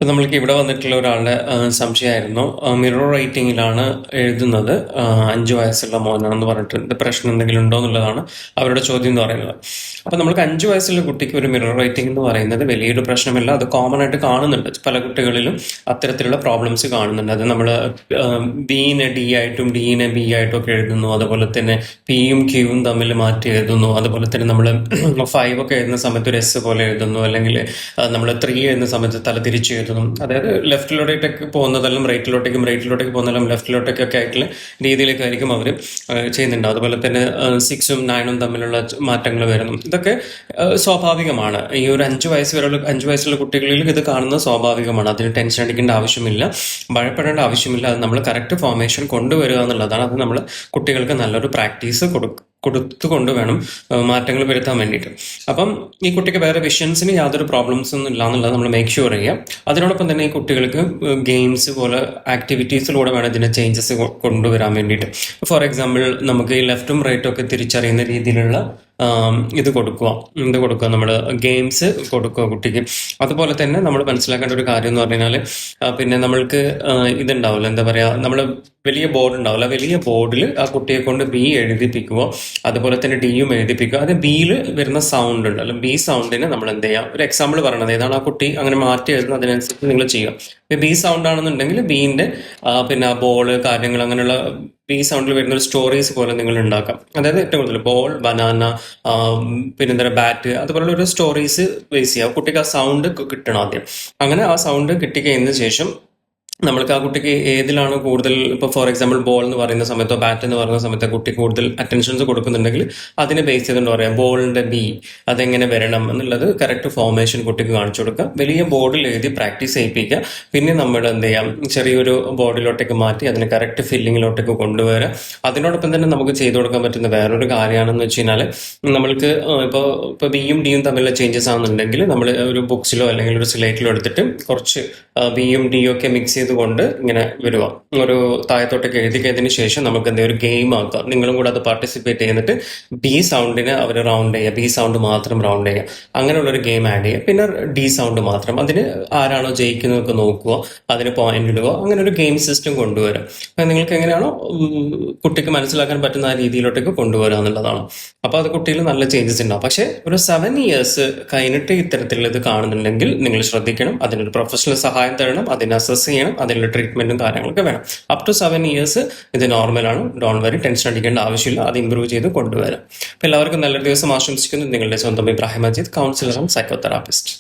ഇപ്പം നമ്മൾക്ക് ഇവിടെ വന്നിട്ടുള്ള ഒരാളുടെ സംശയമായിരുന്നു, മിറർ റൈറ്റിങ്ങിലാണ് എഴുതുന്നത്, 5 വയസ്സുള്ള മോനാണെന്ന് പറഞ്ഞിട്ട് ഡിപ്രഷൻ എന്തെങ്കിലും ഉണ്ടോ എന്നുള്ളതാണ് അവരുടെ ചോദ്യം എന്ന് പറയുന്നത്. അപ്പം നമ്മൾക്ക് 5 വയസ്സുള്ള കുട്ടിക്ക് ഒരു മിറർ റൈറ്റിംഗ് എന്ന് പറയുന്നത് വലിയൊരു പ്രശ്നമല്ല. അത് കോമൺ ആയിട്ട് കാണുന്നുണ്ട്, പല കുട്ടികളിലും അത്തരത്തിലുള്ള പ്രോബ്ലംസ് കാണുന്നുണ്ട്. അത് നമ്മൾ ബീനെ ഡി ആയിട്ടും ഡീനെ ബി ആയിട്ടും ഒക്കെ എഴുതുന്നു, അതുപോലെ തന്നെ പിയും ക്യൂവും തമ്മിൽ മാറ്റി എഴുതുന്നു, അതുപോലെ തന്നെ നമ്മൾ 5 ഒക്കെ എഴുതുന്ന സമയത്ത് ഒരു എസ് പോലെ എഴുതുന്നു, അല്ലെങ്കിൽ നമ്മൾ 3 എഴുതുന്ന സമയത്ത് തല തിരിച്ച് എഴുതുന്നു. അതായത് ലെഫ്റ്റിലോട്ടേക്ക് പോകുന്നതെല്ലാം റൈറ്റിലോട്ടേക്കും പോകുന്നതെല്ലാം ലെഫ്റ്റിലോട്ടേക്കൊക്കെ ആയിട്ടുള്ള രീതിയിലേക്കായിരിക്കും അവർ ചെയ്യുന്നുണ്ട്. അതുപോലെ തന്നെ 6ഉം 9ഉം തമ്മിലുള്ള മാറ്റങ്ങൾ വരുന്നു. ഇതൊക്കെ സ്വാഭാവികമാണ്. ഈ ഒരു 5 വയസ്സുള്ള കുട്ടികളിൽ ഇത് കാണുന്നത് സ്വാഭാവികമാണ്. അതിന് ടെൻഷൻ അടിക്കേണ്ട ആവശ്യമില്ല, ഭയപ്പെടേണ്ട ആവശ്യമില്ല. അത് നമ്മൾ കറക്റ്റ് ഫോർമേഷൻ കൊണ്ടുവരിക എന്നുള്ളതാണ്. അത് നമ്മൾ കുട്ടികൾക്ക് നല്ലൊരു പ്രാക്ടീസ് കൊടുത്തുകൊണ്ട് വേണം മാറ്റങ്ങൾ വരുത്താൻ വേണ്ടിയിട്ട്. അപ്പം ഈ കുട്ടിക്ക് വേറെ വിഷൻസിന് യാതൊരു പ്രോബ്ലംസ് ഒന്നും ഇല്ല എന്നുള്ളത് നമ്മൾ മേക്ക് ഷുവർ ചെയ്യാം. അതിനോടൊപ്പം തന്നെ ഈ കുട്ടികൾക്ക് ഗെയിംസ് പോലെ ആക്ടിവിറ്റീസിലൂടെ വേണം ഇതിന് ചേഞ്ചസ് കൊണ്ടുവരാൻ വേണ്ടിയിട്ട്. ഫോർ എക്സാമ്പിൾ, നമുക്ക് ഈ ലെഫ്റ്റും റൈറ്റും ഒക്കെ തിരിച്ചറിയുന്ന രീതിയിലുള്ള ഇത് കൊടുക്കുക നമ്മൾ ഗെയിംസ് കൊടുക്കുക കുട്ടിക്ക്. അതുപോലെ തന്നെ നമ്മൾ മനസ്സിലാക്കേണ്ട ഒരു കാര്യം എന്ന് പറഞ്ഞാൽ, പിന്നെ നമ്മൾക്ക് ഇതുണ്ടാവില്ല, എന്താ പറയുക, നമ്മൾ വലിയ ബോർഡ് ഉണ്ടാവില്ല, വലിയ ബോർഡിൽ ആ കുട്ടിയെ കൊണ്ട് ബി എഴുതിപ്പിക്കുക, അതുപോലെ തന്നെ ഡിയും എഴുതിപ്പിക്കുക. അത് ബിയിൽ വരുന്ന സൗണ്ട് ഉണ്ട്, അല്ലെങ്കിൽ ബി സൗണ്ടിന് നമ്മൾ എന്ത് ചെയ്യാം, ഒരു എക്സാമ്പിൾ പറയണത് ഏതാണ്, ആ കുട്ടി അങ്ങനെ മാറ്റി എഴുതുന്നത് അതിനനുസരിച്ച് നിങ്ങൾ ചെയ്യുക. ബി സൗണ്ട് ആണെന്നുണ്ടെങ്കിൽ ബീൻ്റെ പിന്നെ ബോള് കാര്യങ്ങൾ അങ്ങനെയുള്ള ബി സൗണ്ടിൽ വരുന്ന ഒരു സ്റ്റോറീസ് പോലെ നിങ്ങൾ ഉണ്ടാക്കാം. അതായത് ഏറ്റവും കൂടുതൽ ബോൾ, ബനാന, പിന്നെന്താ ബാറ്റ്, അതുപോലുള്ള ഒരു സ്റ്റോറീസ് ബേസ് ചെയ്യുക. കുട്ടിക്ക് ആ സൗണ്ട് കിട്ടണം ആദ്യം. അങ്ങനെ ആ സൗണ്ട് കിട്ടിക്കഴിഞ്ഞതിന് ശേഷം നമ്മൾക്ക് ആ കുട്ടിക്ക് ഏതിലാണ് കൂടുതൽ, ഇപ്പോൾ ഫോർ എക്സാമ്പിൾ ബോൾ എന്ന് പറയുന്ന സമയത്തോ ബാറ്റ് എന്ന് പറയുന്ന സമയത്തോ കുട്ടി കൂടുതൽ അറ്റൻഷൻസ് കൊടുക്കുന്നുണ്ടെങ്കിൽ അതിനെ ബേസ് ചെയ്തുകൊണ്ട് പറയാം ബോളിന്റെ ബി അതെങ്ങനെ വരണം എന്നുള്ളത് കറക്റ്റ് ഫോർമേഷൻ കുട്ടിക്ക് കാണിച്ചു കൊടുക്കുക. വലിയ ബോർഡിൽ എഴുതി പ്രാക്ടീസ് ചെയ്യിപ്പിക്കുക. പിന്നെ നമ്മൾ എന്ത് ചെയ്യാം, ചെറിയൊരു ബോർഡിലോട്ടേക്ക് മാറ്റി അതിനെ കറക്റ്റ് ഫില്ലിങ്ങിലോട്ടേക്ക് കൊണ്ടുവരിക. അതിനോടൊപ്പം തന്നെ നമുക്ക് ചെയ്തു കൊടുക്കാൻ പറ്റുന്ന വേറൊരു കാര്യമാണെന്ന് വെച്ച് കഴിഞ്ഞാൽ, നമ്മൾക്ക് ഇപ്പോൾ ബിയും ഡിയും തമ്മിലുള്ള ചേഞ്ചസ് ആണെന്നുണ്ടെങ്കിൽ നമ്മൾ ഒരു ബുക്സിലോ അല്ലെങ്കിൽ ഒരു സ്ലേറ്റിലോ എടുത്തിട്ട് കുറച്ച് ബിയും ഡിയും ഒക്കെ മിക്സ് കൊണ്ട് ഇങ്ങനെ വരിക, ഒരു താഴത്തോട്ടൊക്കെ എഴുതിക്കതിന് ശേഷം നമുക്ക് എന്തെങ്കിലും ഒരു ഗെയിം ആക്കുക. നിങ്ങളും കൂടെ അത് പാർട്ടിസിപ്പേറ്റ് ചെയ്യുന്നിട്ട് ബി സൗണ്ടിന് അവർ റൗണ്ട് ചെയ്യുക, ബി സൗണ്ട് മാത്രം റൗണ്ട് ചെയ്യുക, അങ്ങനെയുള്ളൊരു ഗെയിം ആഡ് ചെയ്യുക. പിന്നെ ഡി സൗണ്ട് മാത്രം, അതിന് ആരാണോ ജയിക്കുന്നതൊക്കെ നോക്കുക, അതിന് പോയിന്റ് ഇടുക, അങ്ങനെ ഒരു ഗെയിം സിസ്റ്റം കൊണ്ടുവരാം. നിങ്ങൾക്ക് എങ്ങനെയാണോ കുട്ടിക്ക് മനസ്സിലാക്കാൻ പറ്റുന്ന ആ രീതിയിലോട്ടേക്ക് കൊണ്ടുവരിക എന്നുള്ളതാണ്. അപ്പോൾ അത് കുട്ടിയിൽ നല്ല ചേഞ്ചസ് ഉണ്ടാവും. പക്ഷേ ഒരു 7 years കഴിഞ്ഞിട്ട് ഇത്തരത്തിലുള്ള ഇത് കാണുന്നുണ്ടെങ്കിൽ നിങ്ങൾ ശ്രദ്ധിക്കണം, അതിനൊരു പ്രൊഫഷണൽ സഹായം തരണം, അതിനെ അസസ് ചെയ്യണം, അതിനുള്ള ട്രീറ്റ്മെന്റും കാര്യങ്ങളൊക്കെ വേണം. അപ് ടു 7 years ഇത് നോർമലാണ്, ഡോൺ വരി, ടെൻഷൻ അടിക്കേണ്ട ആവശ്യമില്ല, അത് ഇമ്പ്രൂവ് ചെയ്ത് കൊണ്ടുവരാം. അപ്പോൾ എല്ലാവർക്കും നല്ലൊരു ദിവസം ആശംസിക്കുന്നു. നിങ്ങളുടെ സ്വന്തം Ibrahim Majeed, councillor and psychotherapist.